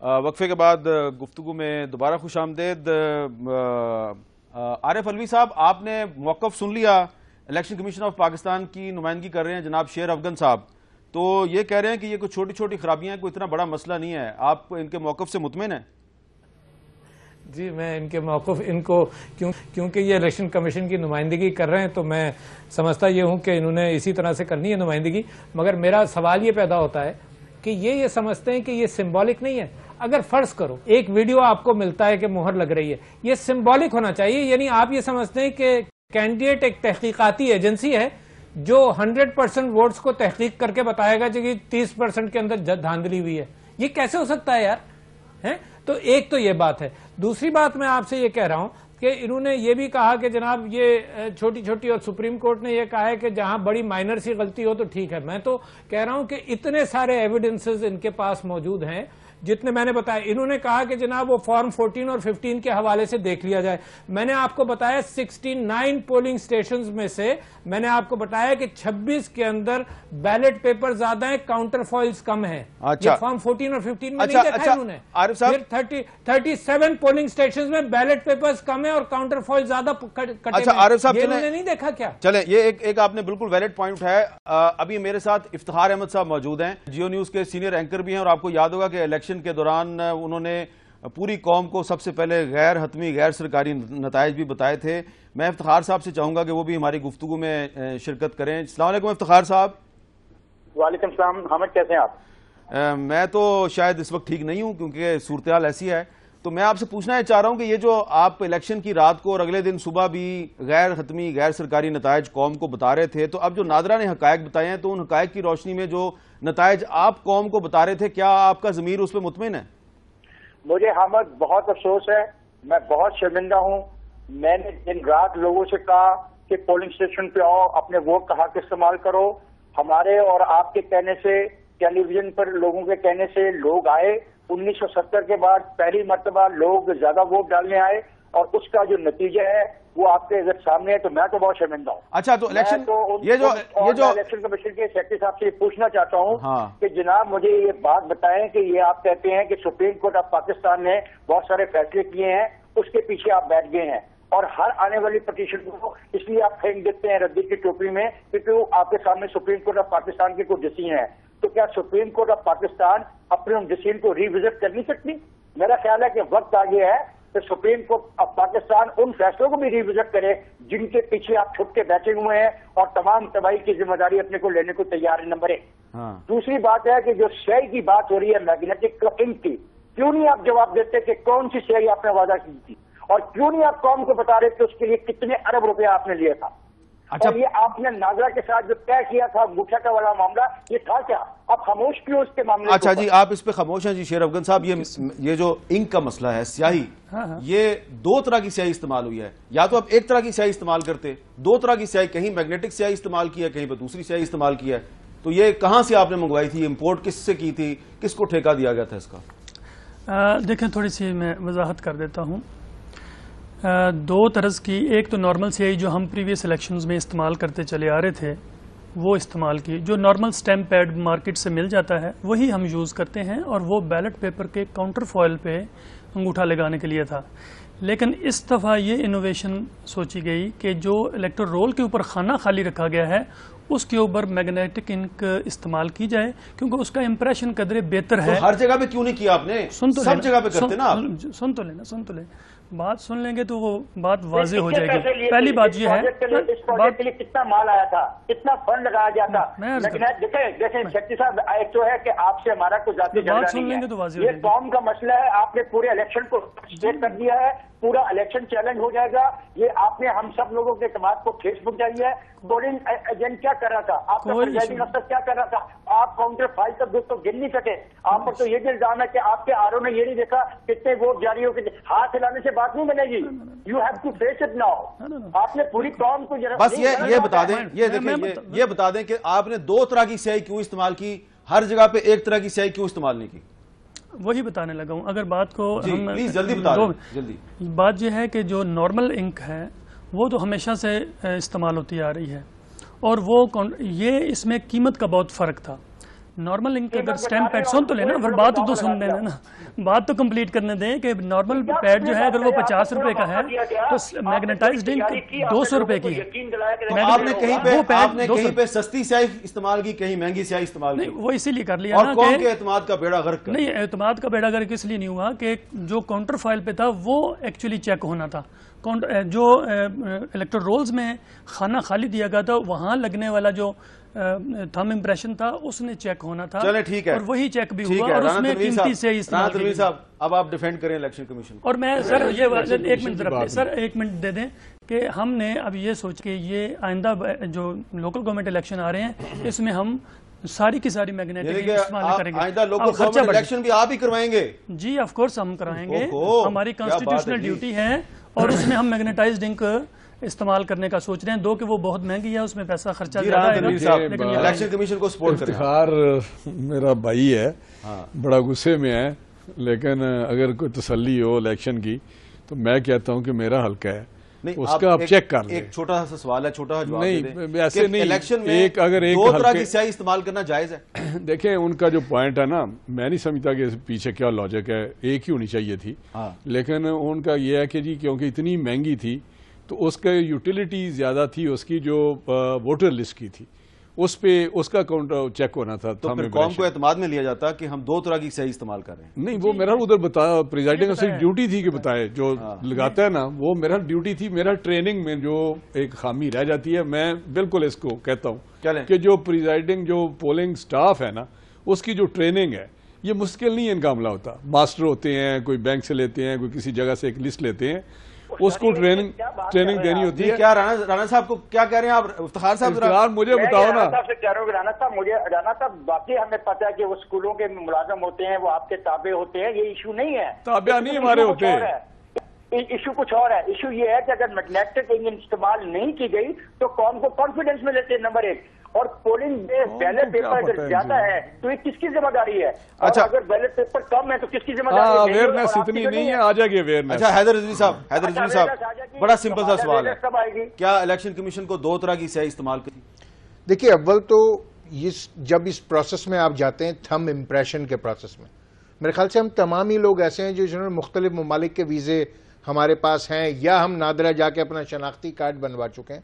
وقفے کے بعد گفتگو میں دوبارہ خوش آمدید۔ عارف علوی صاحب، آپ نے موقف سن لیا، الیکشن کمیشن آف پاکستان کی نمائندگی کر رہے ہیں جناب شیر افغان صاحب، تو یہ کہہ رہے ہیں کہ یہ کوئی چھوٹی چھوٹی خرابیاں ہیں، کوئی اتنا بڑا مسئلہ نہیں ہے، آپ ان کے موقف سے مطمئن ہیں؟ جی، میں ان کے موقف کیونکہ یہ الیکشن کمیشن کی نمائندگی کر رہے ہیں تو میں سمجھتا یہ ہوں کہ انہوں نے اسی طرح سے کرنی ہے نمائندگی، مگر میرا سوال یہ پیدا ہوتا ہے کہ یہ سمجھتے ہیں کہ یہ سمبولک نہیں ہے۔ اگر فرض کرو ایک ویڈیو آپ کو ملتا ہے کہ مہر لگ رہی ہے، یہ سمبولک ہونا چاہیے، یعنی آپ یہ سمجھتے ہیں کہ کینڈیڈیٹ ایک تحقیقاتی ایجنسی ہے جو 100% ووٹس کو تحقیق کر کے بتائے گا کہ 30% کے اندر دھاندلی ہوئی ہے، یہ کیسے ہو سکتا ہے یار؟ تو ایک تو یہ بات ہے۔ دوسری بات میں آپ سے یہ کہہ رہا ہوں کہ انہوں نے یہ بھی کہا کہ جناب یہ چھوٹی چھوٹی، اور سپریم کورٹ نے یہ کہا ہے کہ جہاں بڑی مائنر سی غلطی ہو تو ٹھیک ہے۔ میں تو کہہ رہا ہوں کہ اتنے سارے ایویڈنسز ان کے پاس موجود ہیں جتنے میں نے بتایا۔ انہوں نے کہا کہ جناب وہ فارم 14 اور 15 کے حوالے سے دیکھ لیا جائے۔ میں نے آپ کو بتایا 69 پولنگ سٹیشنز میں سے میں نے آپ کو بتایا کہ 26 کے اندر بیلٹ پیپر زیادہ ہیں، کاؤنٹر فائلز کم ہیں۔ یہ فارم 14 اور 15 میں نہیں دیکھا انہوں نے۔ پھر 37 پولنگ سٹیشنز میں بیلٹ پیپرز کم ہیں اور کاؤنٹر فائل زیادہ کٹے ہیں، یہ انہوں نے نہیں دیکھا کیا؟ چلیں، یہ ایک آپ نے بالکل ویلڈ پوائنٹ ہے۔ ابھی میرے ساتھ افتخار احمد صاحب موجود ہیں، جیو نیوز کے سینئر اینکر بھی ہیں، اور آپ کو یاد ہوگا کہ الیکشن کے دوران انہوں نے پوری قوم کو سب سے پہلے غیر حتمی غیر سرکاری نتائج بھی بتائے تھے۔ میں افتخار صاحب سے چاہوں گا کہ وہ بھی ہماری گفتگو میں شرکت کریں۔ السلام علیکم افتخار صاحب۔ وعلیکم السلام حامد، کیسے ہیں آپ؟ میں تو شاید اس وقت ٹھیک نہیں ہوں کیونکہ صورتحال ایسی ہے، تو میں آپ سے پوچھنا چاہ رہا ہوں کہ یہ جو آپ الیکشن کی رات کو اور اگلے دن صبح بھی غیر حتمی غیر سرکاری نتائج قوم کو بتا رہے تھے، تو اب جو ناظرہ نے حقائق بتائے ہیں تو ان حقائق کی روشنی میں جو نتائج آپ قوم کو بتا رہے تھے، کیا آپ کا ضمیر اس پہ مطمئن ہے؟ مجھے حامد بہت افسوس ہے، میں بہت شرمندہ ہوں۔ میں نے دن رات لوگوں سے کہا کہ پولنگ اسٹیشن پہ آؤ، اپنے ووٹ کا حق استعمال کرو۔ ہمارے اور آپ کے کہنے سے، ٹیلی ویژن پر لوگوں کے کہنے سے لوگ آئے۔ 1970 کے بعد پہلی مرتبہ لوگ زیادہ ووٹ ڈالنے آئے، اور اس کا جو نتیجہ ہے وہ آپ کے سامنے ہے، تو میں تو بہت شرمندہ ہوں۔ اچھا، تو الیکشن الیکشن کمیشن کے سیکرٹری صاحب سے یہ پوچھنا چاہتا ہوں کہ جناب مجھے یہ بات بتائیں کہ یہ آپ کہتے ہیں کہ سپریم کورٹ آف پاکستان نے بہت سارے فیصلے کیے ہیں، اس کے پیچھے آپ بیٹھ گئے ہیں، اور ہر آنے والی پٹیشن کو اس لیے آپ پھینک دیتے ہیں ردی کی ٹوپی میں کیونکہ آپ کے سامنے سپریم کورٹ آف پاکستان کی کوئی ڈسیزن ہے۔ تو کیا سپریم کورٹ آف پاکستان اپنے ان ڈسیزن کو ریوزٹ کر نہیں سکتی؟ میرا خیال ہے کہ وقت آ گیا ہے کہ سپریم کورٹ آف پاکستان ان فیصلوں کو بھی ریوزٹ کرے جن کے پیچھے آپ چھپ کے بیٹھے ہوئے ہیں، اور تمام تباہی کی ذمہ داری اپنے کو لینے کو تیار ہے۔ نمبر 1۔ دوسری بات ہے کہ جو سیاہی کی بات ہو رہی ہے میگنیٹک انک کی، کیوں نہیں آپ جواب دیتے کہ کون سی سیاہی آپ نے وعدہ کی تھی، اور کیوں نہیں آپ قوم کو بتا رہے کہ اس کے لیے کتنے ارب روپے آپ نے لیا تھا؟ اور یہ آپ نے ناظرہ کے ساتھ جو طے کیا تھا انگوٹھا کا والا معاملہ، یہ تھا کیا؟ آپ خاموش کیوں اس کے معاملے؟ اچھا جی، آپ اس پہ خاموش ہیں جی شیر افغان صاحب۔ یہ جو انک کا مسئلہ ہے، سیاہی، یہ دو طرح کی سیاہی استعمال ہوئی ہے، یا تو آپ ایک طرح کی سیاہی استعمال کرتے، دو طرح کی سیاہی، کہیں میگنیٹک سیاہی استعمال کی ہے، کہیں پہ دوسری سیاہی استعمال کی ہے، تو یہ کہاں سے آپ نے منگوائی تھی؟ امپورٹ کس سے کی تھی؟ کس کو ٹھیکہ دیا گیا تھا اس کا؟ دیکھیں، تھوڑی سی میں وضاحت کر دیتا ہوں۔ دو طرز کی، ایک تو نارمل سیاہی جو ہم پریویس الیکشنز میں استعمال کرتے چلے آ رہے تھے وہ استعمال کی، جو نارمل سٹیمپ پیڈ مارکیٹ سے مل جاتا ہے وہی ہم یوز کرتے ہیں، اور وہ بیلٹ پیپر کے کاؤنٹر فوائل پہ انگوٹھا لگانے کے لیے تھا۔ لیکن اس دفعہ یہ انوویشن سوچی گئی کہ جو الیکٹور رول کے اوپر خانہ خالی رکھا گیا ہے اس کے اوپر میگنیٹک انک استعمال کی جائے، کیونکہ اس کا امپریشن قدرے بہتر ہے۔ ہر جگہ پہ کیوں نہیں کیا آپ نے؟ سب جگہ پہ کرتے نا۔ سن تو لیں، بات سن لیں گے تو وہ بات واضح ہو جائے گی۔ پہلی بات یہ ہے اس پروجیکٹ کے لیے کتنا مال آیا تھا، کتنا فنڈ لگایا گیا تھا، لیکن دیکھیں سیکرٹری صاحب، ایک تو ہے کہ آپ سے ہمارا کوئی ذاتی جھگڑا نہیں ہے، یہ قوم کا مسئلہ ہے۔ آپ نے پورے الیکشن کو اسٹیٹ کر دیا ہے، پورا الیکشن چیلنج ہو جائے گا، یہ آپ نے ہم سب لوگوں کے اعتماد کو ٹھیس پہنچائی ہے۔ پولنگ ایجنٹ کیا کر رہا تھا؟ آپ کا پریزائڈنگ افسر کیا کر رہا تھا؟ آپ کاؤنٹر فائل تک دوستوں گر نہیں سکے۔ آپ پر تو یہ بھی الزام ہے کہ آپ کے آر او نے یہ نہیں دیکھا کتنے ووٹ جاری ہو کے، ہاتھ ہلانے سے بات نہیں بنے گی، you have to face it now. آپ نے پوری قوم کو بس یہ بتا دیں، یہ بتا دیں کہ آپ نے دو طرح کی سیاہی کیوں استعمال کی، ہر جگہ پہ ایک طرح کی سیاہی کیوں استعمال نہیں کی؟ وہی بتانے لگا ہوں۔ اگر بات کو پلیز جلدی بتا دیں، جلدی۔ بات یہ ہے کہ جو نارمل انک ہے وہ تو ہمیشہ سے استعمال ہوتی آ رہی ہے، اور وہ یہ اس میں قیمت کا بہت فرق تھا۔ نارمل انک اگر اسٹیمپ پیڈ سن تو لینا، پھر بات تو سن لینا نا، بات تو کمپلیٹ کرنے دیں کہ نارمل پیڈ جو ہے اگر وہ 50 روپے کا ہے تو میگنیٹائزڈ انک 200 روپے کی ہے۔ آپ نے کہیں پہ سستی سیاہی استعمال کی، کہیں مہنگی سیاہی استعمال کی، وہ اسی لیے کر لیا اور قوم کے اعتماد کا بیڑا غرق کر۔ نہیں، اعتماد کا بیڑا غرق اس لیے نہیں ہوا کہ جو کاؤنٹر فائل پہ تھا وہ ایکچولی چیک ہونا تھا، جو الیکٹرل رولز میں خانہ خالی دیا گیا تھا وہاں لگنے والا جو تھم امپریشن تھا اس نے چیک ہونا تھا، چلے ٹھیک ہے، اور وہی چیک بھی ہوا اور اس میں قیمتی سے استعمال تنویر صاحب اب آپ ڈیفینڈ کریں الیکشن کمیشن کو۔ اور میں سر یہ ایک منٹ دے دیں کہ ہم نے اب یہ سوچ کے یہ آئندہ جو لوکل گورنمنٹ الیکشن آ رہے ہیں اس میں ہم ساری کی ساری میگنیٹک استعمال کریں گے، آئندہ لوکل گورنمنٹ الیکشن بھی آپ ہی کروائیں گے؟ جی آف کورس ہم کرائیں گے، ہماری کانسٹیٹیوشنل ڈیوٹی ہے، اور اس میں ہم میگنیٹائزڈ انک استعمال کرنے کا سوچ رہے ہیں، دو کہ وہ بہت مہنگی ہے، اس میں پیسہ خرچہ زیادہ ہے، لیکن الیکشن کمیشن کو سپورٹ کریں۔ افتخار میرا بھائی ہے، بڑا غصے میں ہے، لیکن اگر کوئی تسلی ہو الیکشن کی تو میں کہتا ہوں کہ میرا حلقہ ہے، اس کا آپ چیک کر لیں۔ ایک چھوٹا سا سوال ہے، چھوٹا جواب نہیں ایسے نہیں، الیکشن میں دو طرح کی سیاہی استعمال کرنا جائز ہے؟ دیکھیں ان کا جو پوائنٹ ہے نا، میں نہیں سمجھتا کہ پیچھے کیا لاجک ہے، ایک ہی ہونی چاہیے تھی، لیکن ان کا یہ ہے کہ جی کیونکہ اتنی مہنگی تھی تو اس کا یوٹیلیٹی زیادہ تھی، اس کی جو ووٹر لسٹ کی تھی اس پہ اس کا اکاؤنٹ چیک ہونا تھا، تو پھر قوم کو اعتماد میں لیا جاتا کہ ہم دو طرح کی سیاہی استعمال کر رہے ہیں۔ نہیں وہ میرا ادھر بتا پریزائڈنگ افسر ڈیوٹی تھی کہ بتائے، جو لگاتا ہے نا وہ میرا ڈیوٹی تھی، میرا ٹریننگ میں جو ایک خامی رہ جاتی ہے میں بالکل اس کو کہتا ہوں کہ جو پریزائڈنگ جو پولنگ سٹاف ہے نا اس کی جو ٹریننگ ہے یہ مشکل نہیں ان کا عملہ ہوتا، ماسٹر ہوتے ہیں، کوئی بینک سے لیتے ہیں، کوئی کسی جگہ سے ایک لسٹ لیتے ہیں، اس کو ٹریننگ دینی ہوتی ہے۔ کیا رانا صاحب کو کیا کہہ رہے ہیں آپ؟ افتخار صاحب مجھے بتاؤ نا۔ رانا صاحب باقی ہمیں پتا ہے کہ وہ اسکولوں کے ملازم ہوتے ہیں، وہ آپ کے تابع ہوتے ہیں، یہ ایشو نہیں ہے، تابع نہیں ہمارے ہوتے، ایشو کچھ اور ہے۔ ایشو یہ ہے کہ اگر میگنیٹک انک استعمال نہیں کی گئی تو قوم کو کانفیڈنس میں لیتے ہیں، نمبر ایک، اور پولنگ بیلٹ پیپر اگر زیادہ ہے تو یہ کس کی ذمہ داری ہے؟ اچھا اگر بیلٹ پیپر کم ہے تو کس کی ذمہ داری ہے؟ اویئرنیس اتنی نہیں ہے، آ جائے گی اویئرنیس۔ اچھا حیدر رضوی صاحب بڑا سمپل سا سوال ہے، کیا الیکشن کمیشن کو دو طرح کی سیاہی استعمال کرنی؟ دیکھیے اول تو جب اس پروسیس میں آپ جاتے ہیں تھم امپریشن کے پروسیس میں، میرے خیال سے ہم تمام ہی لوگ ایسے ہیں جو جنہوں نے مختلف ممالک کے ویزے ہمارے پاس ہیں یا ہم نادرہ جا کے اپنا شناختی کارڈ بنوا چکے ہیں،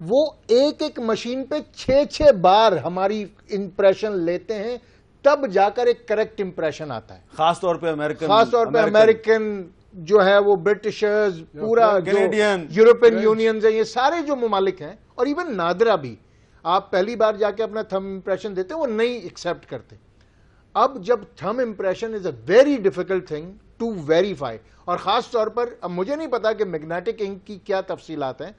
وہ ایک ایک مشین پہ 6 بار ہماری امپریشن لیتے ہیں، تب جا کر ایک کریکٹ امپریشن آتا ہے، خاص طور پہ امریکن جو ہے وہ برٹشرز، پورا یورپین یونینز ہیں، یہ سارے جو ممالک ہیں، اور ایون نادرہ بھی آپ پہلی بار جا کے اپنا تھم امپریشن دیتے ہیں وہ نہیں ایکسپٹ کرتے۔ اب جب them impression is a very difficult thing to verify, اور خاص طور پر اب مجھے نہیں پتا کہ میگنیٹک انک کی کیا تفصیلات ہیں،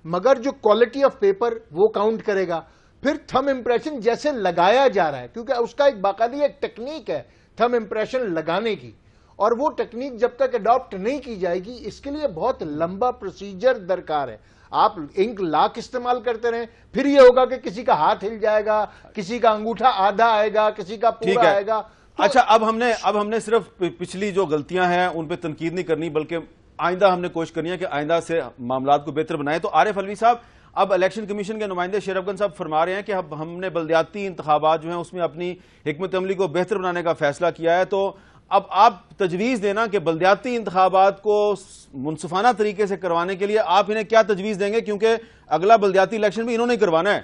مگر جو کوالٹی آف پیپر وہ کاؤنٹ کرے گا، پھر تھم امپریشن جیسے لگایا جا رہا ہے، کیونکہ اس کا ایک باقاعدہ ایک ٹیکنیک ہے تھم امپریشن لگانے کی، اور وہ ٹیکنیک جب تک اڈاپٹ نہیں کی جائے گی اس کے لیے بہت لمبا پروسیجر درکار ہے۔ آپ انک لاکھ استعمال کرتے رہیں، پھر یہ ہوگا کہ کسی کا ہاتھ ہل جائے گا، کسی کا انگوٹھا آدھا آئے گا، کسی کا پورا آئے گا۔ اچھا اب ہم نے صرف پچھلی جو غلطیاں ہیں ان پہ تنقید نہیں کرنی، بلکہ آئندہ ہم نے کوشش کرنی ہے کہ آئندہ سے معاملات کو بہتر بنائیں۔ تو عارف علوی صاحب، اب الیکشن کمیشن کے نمائندے شیر افغان صاحب فرما رہے ہیں کہ اب ہم نے بلدیاتی انتخابات جو ہیں اس میں اپنی حکمت عملی کو بہتر بنانے کا فیصلہ کیا ہے، تو اب آپ تجویز دینا کہ بلدیاتی انتخابات کو منصفانہ طریقے سے کروانے کے لیے آپ انہیں کیا تجویز دیں گے، کیونکہ اگلا بلدیاتی الیکشن بھی انہوں نے کروانا ہے؟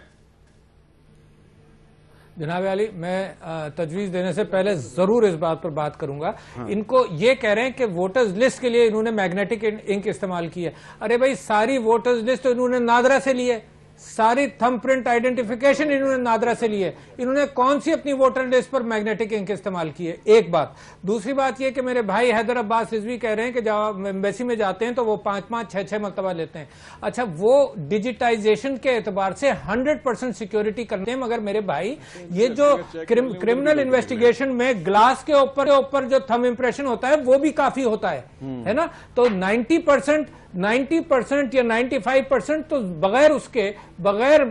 جناب علی، میں تجویز دینے سے پہلے ضرور اس بات پر بات کروں گا۔ ان کو یہ کہہ رہے ہیں کہ ووٹرز لسٹ کے لیے انہوں نے میگنیٹک انک استعمال کی ہے، ارے بھائی ساری ووٹرز لسٹ انہوں نے نادرہ سے لی ہے، ساری تھم پرنٹ آئیڈینٹیفیکیشن انہوں نے نادرہ سے لی ہے، انہوں نے کون سی اپنی ووٹر لسٹ پر میگنیٹک انک استعمال کی ہے؟ ایک بات۔ دوسری بات یہ کہ میرے بھائی حیدر عباس رضوی کہہ رہے ہیں کہ جب ایمبیسی میں جاتے ہیں تو وہ 5-6 مرتبہ لیتے ہیں۔ اچھا وہ ڈیجیٹائزیشن کے اعتبار سے 100% سیکیورٹی کرتے ہیں، مگر میرے بھائی یہ جو کرمنل انویسٹیگیشن میں گلاس کے اوپر جو تھم امپریشن ہوتا ہے وہ بھی کافی ہوتا ہے نا، تو 90% 90% یا 95% تو بغیر اس کے بغیر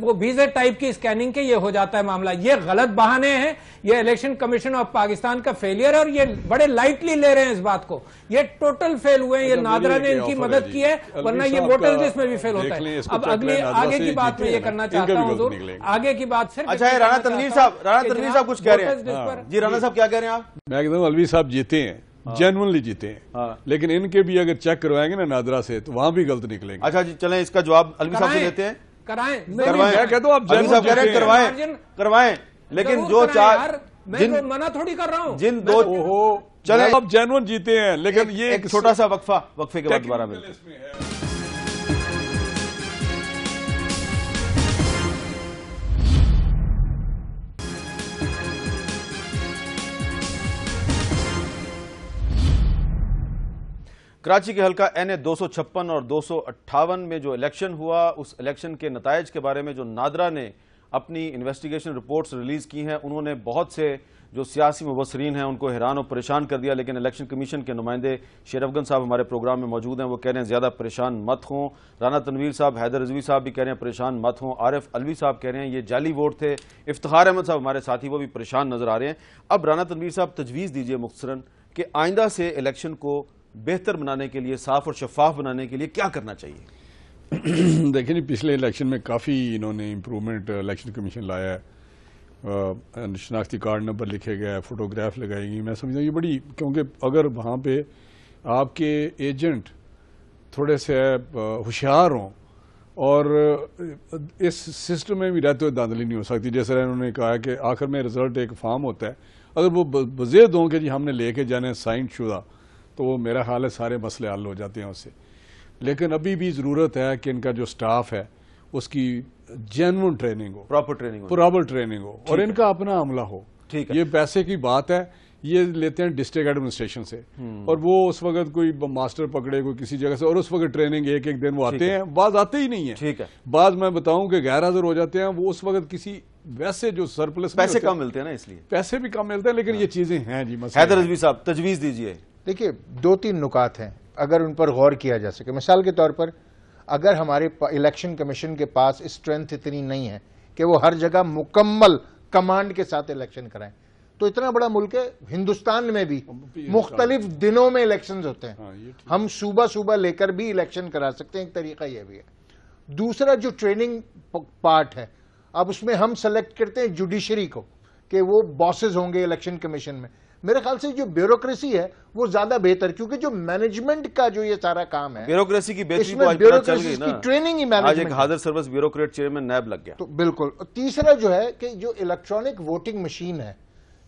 وہ ویزا ٹائپ کی اسکیننگ کے یہ ہو جاتا ہے معاملہ. یہ غلط بہانے ہیں, یہ الیکشن کمیشن آف پاکستان کا فیلئر ہے اور یہ بڑے لائٹلی لے رہے ہیں اس بات کو. یہ ٹوٹل فیل ہوئے ہیں. یہ نادرا نے ان کی مدد کی ہے, ورنہ یہ ووٹر لسٹ میں بھی فیل ہوتا ہے. اب آگے کی بات میں یہ کرنا چاہتا ہوں حضور, آگے کی بات صرف. اچھا رانا تنویر صاحب کچھ کہہ رہے ہیں. جی رانا صاحب کیا کہہ رہے ہیں آپ؟ میں کہتا ہوں الوی صاحب جیتے ہیں, جینونلی جیتے ہیں, لیکن ان کے بھی اگر چیک کروائیں گے نا نادرا سے تو وہاں بھی غلط نکلیں گے. اچھا جی چلیں اس کا جواب الوی صاحب سے لیتے ہیں. میں کہتا ہوں آپ کروائیں, لیکن جو چار میں منع تھوڑی کر رہا ہوں, جن دو چلیں آپ جینون جیتے ہیں, لیکن یہ ایک چھوٹا سا وقفے کے بعد دوبارہ ملتے ہیں. کراچی کے حلقہ این 256 اور 258 میں جو الیکشن ہوا, اس الیکشن کے نتائج کے بارے میں جو نادرا نے اپنی انویسٹیگیشن رپورٹس ریلیز کی ہیں, انہوں نے بہت سے جو سیاسی مبصرین ہیں ان کو حیران اور پریشان کر دیا. لیکن الیکشن کمیشن کے نمائندے شیر افغان صاحب ہمارے پروگرام میں موجود ہیں, وہ کہہ رہے ہیں زیادہ پریشان مت ہوں. رانا تنویر صاحب, حیدر رضوی صاحب بھی کہہ رہے ہیں پریشان مت ہوں. عارف الوی صاحب کہہ رہے ہیں یہ جعلی ووٹ تھے. افتخار احمد صاحب ہمارے ساتھی وہ بھی پریشان نظر آ رہے ہیں. اب رانا تنویر صاحب تجویز دیجئے مختصراً کہ آئندہ سے الیکشن کو بہتر بنانے کے لیے, صاف اور شفاف بنانے کے لیے کیا کرنا چاہیے؟ دیکھیں جی پچھلے الیکشن میں کافی انہوں نے امپرومنٹ الیکشن کمیشن لایا ہے. شناختی کارڈ نمبر لکھے گئے, فوٹوگراف لگائی گئی. میں سمجھتا ہوں یہ بڑی, کیونکہ اگر وہاں پہ آپ کے ایجنٹ تھوڑے سے ہوشیار ہوں اور اس سسٹم میں بھی رہتے ہوئے دھاندلی نہیں ہو سکتی. جیسے انہوں نے کہا کہ آخر میں رزلٹ ایک فارم ہوتا ہے, اگر وہ بزید ہوں کہ جی ہم نے لے کے جانے سائن شدہ, تو وہ میرا خیال ہے سارے مسئلے حل ہو جاتے ہیں اس سے. لیکن ابھی بھی ضرورت ہے کہ ان کا جو سٹاف ہے اس کی جینون ٹریننگ ہو, پراپر ٹریننگ ہو, اور ان کا اپنا عملہ ہو. یہ پیسے کی بات ہے, یہ لیتے ہیں ڈسٹرکٹ ایڈمنسٹریشن سے, اور وہ اس وقت کوئی ماسٹر پکڑے کوئی کسی جگہ سے, اور اس وقت ٹریننگ ایک دن وہ آتے ہیں, بعض آتے ہی نہیں ہیں, بعض میں بتاؤں کہ غیر حاضر ہو جاتے ہیں. وہ اس وقت کسی ویسے جو سرپلس پیسے کم ملتے ہیں نا, اس لیے پیسے بھی کم ملتے ہیں. لیکن یہ چیزیں ہیں جی. حیدر رضوی صاحب تجویز دیجئے. دیکھیے 2-3 نکات ہیں اگر ان پر غور کیا جا سکے. مثال کے طور پر اگر ہمارے الیکشن کمیشن کے پاس اسٹرینتھ اتنی نہیں ہے کہ وہ ہر جگہ مکمل کمانڈ کے ساتھ الیکشن کرائیں, تو اتنا بڑا ملک ہے, ہندوستان میں بھی مختلف دنوں میں الیکشنز ہوتے ہیں, ہم صوبہ لے کر بھی الیکشن کرا سکتے ہیں. ایک طریقہ یہ بھی ہے. دوسرا جو ٹریننگ پارٹ ہے, اب اس میں ہم سلیکٹ کرتے ہیں جوڈیشری کو کہ وہ باسز ہوں گے الیکشن کمیشن میں. میرے خیال سے جو بیوروکریسی ہے وہ زیادہ بہتر, کیونکہ جو مینجمنٹ کا جو یہ سارا کام ہے, بیوروکریسی کی ٹریننگ ہی آج ایک حاضر سروس بیوروکریٹ چیئرمین نیب لگ گیا. تو بالکل. تیسرا جو ہے کہ جو الیکٹرانک ووٹنگ مشین ہے,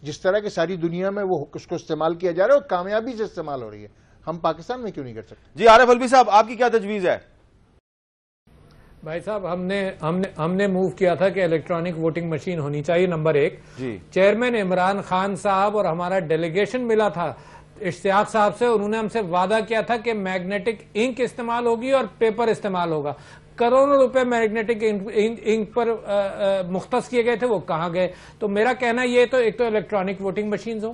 جس طرح کہ ساری دنیا میں وہ اس کو استعمال کیا جا رہا ہے اور کامیابی سے استعمال ہو رہی ہے, ہم پاکستان میں کیوں نہیں کر سکتے؟ جی عارف الوی صاحب آپ کی کیا تجویز ہے؟ بھائی صاحب ہم نے موو کیا تھا کہ الیکٹرانک ووٹنگ مشین ہونی چاہیے. نمبر 1 چیئرمین عمران خان صاحب اور ہمارا ڈیلیگیشن ملا تھا اشتیاق صاحب سے, انہوں نے ہم سے وعدہ کیا تھا کہ میگنیٹک انک استعمال ہوگی اور پیپر استعمال ہوگا. کروڑوں روپے میگنیٹک انک پر مختص کیے گئے تھے, وہ کہاں گئے؟ تو میرا کہنا یہ تو ایک تو الیکٹرانک ووٹنگ مشینز ہو.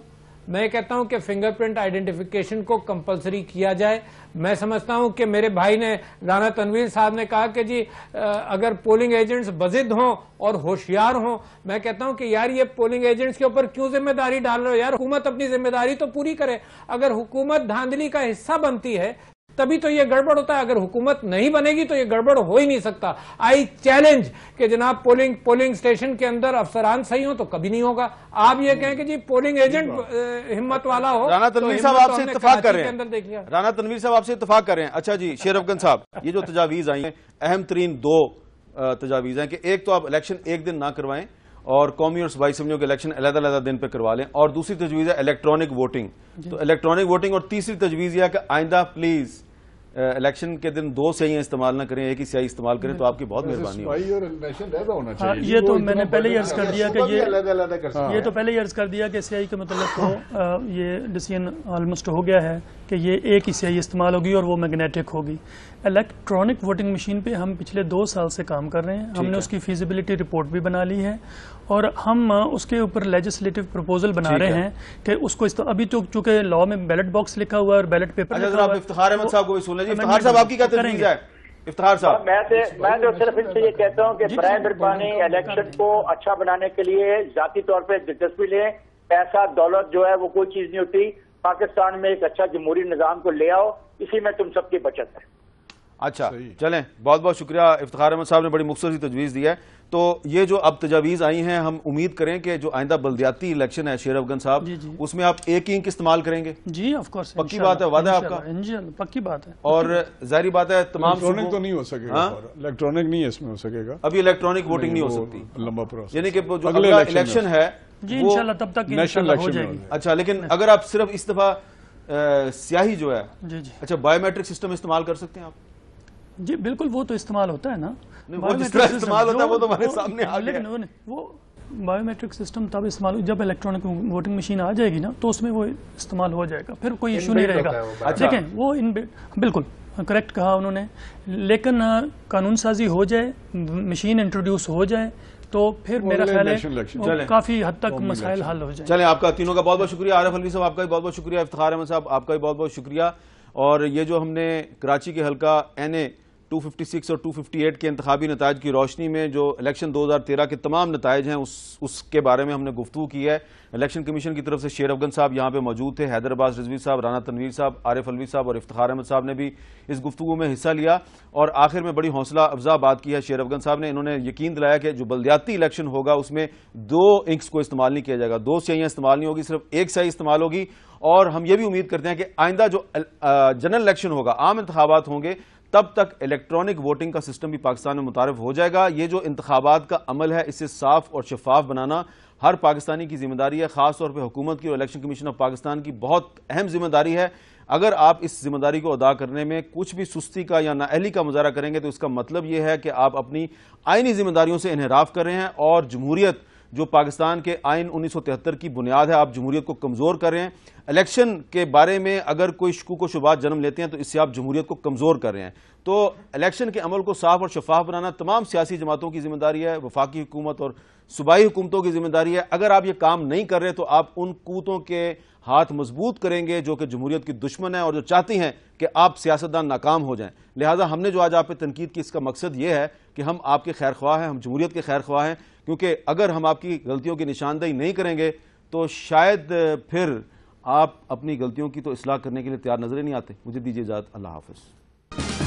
میں کہتا ہوں کہ فنگر پرنٹ آئیڈینٹیفیکیشن کو کمپلسری کیا جائے. میں سمجھتا ہوں کہ میرے بھائی نے رانا تنویر صاحب نے کہا کہ جی اگر پولنگ ایجنٹس بزد ہوں اور ہوشیار ہوں, میں کہتا ہوں کہ یار یہ پولنگ ایجنٹس کے اوپر کیوں ذمہ داری ڈال رہے ہو یار؟ حکومت اپنی ذمہ داری تو پوری کرے. اگر حکومت دھاندلی کا حصہ بنتی ہے تبھی تو یہ گڑبڑ ہوتا ہے. اگر حکومت نہیں بنے گی تو یہ گڑبڑ ہو ہی نہیں سکتا. آئی چیلنج کہ جناب پولنگ سٹیشن کے اندر افسران صحیح ہوں تو کبھی نہیں ہوگا. آپ یہ کہیں کہ جی پولنگ ایجنٹ ہمت والا ہو. رانا تنویر صاحب آپ سے اتفاق کر رہے ہیں, رانا تنویر صاحب آپ سے اتفاق کر رہے ہیں. اچھا جی شیر افغان صاحب, یہ جو تجاویز آئی ہیں اہم ترین 2 تجاویز ہیں کہ ایک تو آپ الیکشن ایک دن نہ کروائیں اور قومی اور صوبائی اسمبلیوں کے الیکشن علیحدہ دن پہ کروا لیں, اور دوسری تجویز ہے الیکٹرانک ووٹنگ. تو الیکٹرانک ووٹنگ, اور تیسری تجویز یہ ہے کہ آئندہ پلیز الیکشن کے دن 2 سیاہیاں استعمال نہ کریں, ایک ہی سیاہی استعمال کریں, تو آپ کی بہت مہربانی ہوگی. یہ تو میں نے پہلے ہی عرض کر دیا کہ یہ تو پہلے ہی عرض کر دیا کہ سیاہی کے متعلق تو یہ ڈیسیژن آلموسٹ ہو گیا ہے کہ یہ ایک ہی سیاہی استعمال ہوگی اور وہ میگنیٹک ہوگی. الیکٹرانک ووٹنگ مشین پہ ہم پچھلے 2 سال سے کام کر رہے ہیں. ہم نے اس کی فیزیبلٹی رپورٹ بھی بنا لی ہے اور ہم اس کے اوپر لیجسلیٹو پروپوزل بنا رہے ہیں کہ اس کو ابھی تو چونکہ لا میں بیلٹ باکس لکھا ہوا ہے اور بیلٹ پیپر. افتخار احمد صاحب کو بھی سن لیں چلیں افتخار صاحب آپ کی کیا تجویز ہے؟ افتخار صاحب میں تو صرف ان سے یہ کہتا ہوں کہ برائے مہربانی الیکشن کو اچھا بنانے کے لیے ذاتی طور پہ دلچسپی لیں. پیسہ دولت جو ہے وہ کوئی چیز نہیں ہوتی. پاکستان میں ایک اچھا جمہوری نظام کو لے آؤ, اسی میں تم سب کی بچت ہے. اچھا چلیں, بہت بہت شکریہ. افتخار احمد صاحب نے بڑی مختصر تجویز دی ہے. تو یہ جو اب تجاویز آئی ہیں, ہم امید کریں کہ جو آئندہ بلدیاتی الیکشن ہے شیر افغان صاحب, اس میں آپ ایک ہی انک استعمال کریں گے؟ جی آف کورس, پکی بات ہے, وعدہ ہے آپ کا؟ پکی بات ہے. اور ظاہری بات ہے تمام الیکٹرانک تو نہیں ہو سکے گا, الیکٹرانک نہیں اس میں ہو سکے گا, ابھی الیکٹرانک ووٹنگ نہیں ہو سکتی, لمبا پروسیس, یعنی کہ جو اگلا الیکشن ہے جی انشاءاللہ تب تک انشاءاللہ ہو جائے گی. اچھا, لیکن اگر آپ صرف اس دفعہ سیاہی جو ہے, اچھا بایو میٹرک سسٹم استعمال کر سکتے ہیں آپ؟ جی بالکل, وہ تو استعمال ہوتا ہے نا, وہ جس طرح استعمال ہوتا ہے وہ تو ہمارے سامنے آ گیا. وہ بایو میٹرک سسٹم تب استعمال, جب الیکٹرانک ووٹنگ مشین آ جائے گی نا تو اس میں وہ استعمال ہو جائے گا, پھر کوئی ایشو نہیں رہے گا. دیکھیں وہ بالکل کریکٹ کہا انہوں نے, لیکن قانون سازی ہو جائے, مشین انٹروڈیوس ہو جائے تو پھر میرا خیال ہے کافی حد تک مسائل حل ہو جائیں. چلیں, آپ کا تینوں کا بہت بہت شکریہ. عارف الوی صاحب آپ کا بھی بہت بہت شکریہ. افتخار احمد صاحب آپ کا بھی بہت بہت شکریہ. اور یہ جو ہم نے کراچی کے حلقہ NA 256 اور 258 کے انتخابی نتائج کی روشنی میں جو الیکشن 2013 کے تمام نتائج ہیں اس کے بارے میں ہم نے گفتگو کی ہے. الیکشن کمیشن کی طرف سے شیر افغان صاحب یہاں پہ موجود تھے, حیدر عباس رضوی صاحب, رانا تنویر صاحب, عارف الوی صاحب اور افتخار احمد صاحب نے بھی اس گفتگو میں حصہ لیا. اور آخر میں بڑی حوصلہ افزا بات کی ہے شیر افغان صاحب نے. انہوں نے یقین دلایا کہ جو بلدیاتی الیکشن ہوگا اس میں 2 انکس کو استعمال نہیں کیا جائے گا, 2 سیاہیاں استعمال نہیں ہوگی, صرف 1 سیاہی استعمال ہوگی. اور ہم یہ بھی امید کرتے ہیں کہ آئندہ جو جنرل الیکشن ہوگا, عام انتخابات ہوں گے, تب تک الیکٹرانک ووٹنگ کا سسٹم بھی پاکستان میں متعارف ہو جائے گا. یہ جو انتخابات کا عمل ہے اسے صاف اور شفاف بنانا ہر پاکستانی کی ذمہ داری ہے, خاص طور پہ حکومت کی اور الیکشن کمیشن آف پاکستان کی بہت اہم ذمہ داری ہے. اگر آپ اس ذمہ داری کو ادا کرنے میں کچھ بھی سستی کا یا نااہلی کا مظاہرہ کریں گے تو اس کا مطلب یہ ہے کہ آپ اپنی آئینی ذمہ داریوں سے انحراف کر رہے ہیں, اور جمہوریت جو پاکستان کے آئین 1973 کی بنیاد ہے, آپ جمہوریت کو کمزور کر رہے ہیں. الیکشن کے بارے میں اگر کوئی شکوک و شبہات جنم لیتے ہیں تو اس سے آپ جمہوریت کو کمزور کر رہے ہیں. تو الیکشن کے عمل کو صاف اور شفاف بنانا تمام سیاسی جماعتوں کی ذمہ داری ہے, وفاقی حکومت اور صوبائی حکومتوں کی ذمہ داری ہے. اگر آپ یہ کام نہیں کر رہے تو آپ ان قوتوں کے ہاتھ مضبوط کریں گے جو کہ جمہوریت کی دشمن ہیں اور جو چاہتی ہیں کہ آپ سیاستدان ناکام ہو جائیں. لہٰذا ہم نے جو آج آپ پہ تنقید کی, اس کا مقصد یہ ہے کہ ہم آپ کے خیر خواہ ہیں, ہم جمہوریت کے خیر خواہ ہیں, کیونکہ اگر ہم آپ کی غلطیوں کی نشاندہی نہیں کریں گے تو شاید پھر آپ اپنی غلطیوں کی تو اصلاح کرنے کے لیے تیار نظر ہی نہیں آتے. مجھے دیجیے اجازت, اللہ حافظ.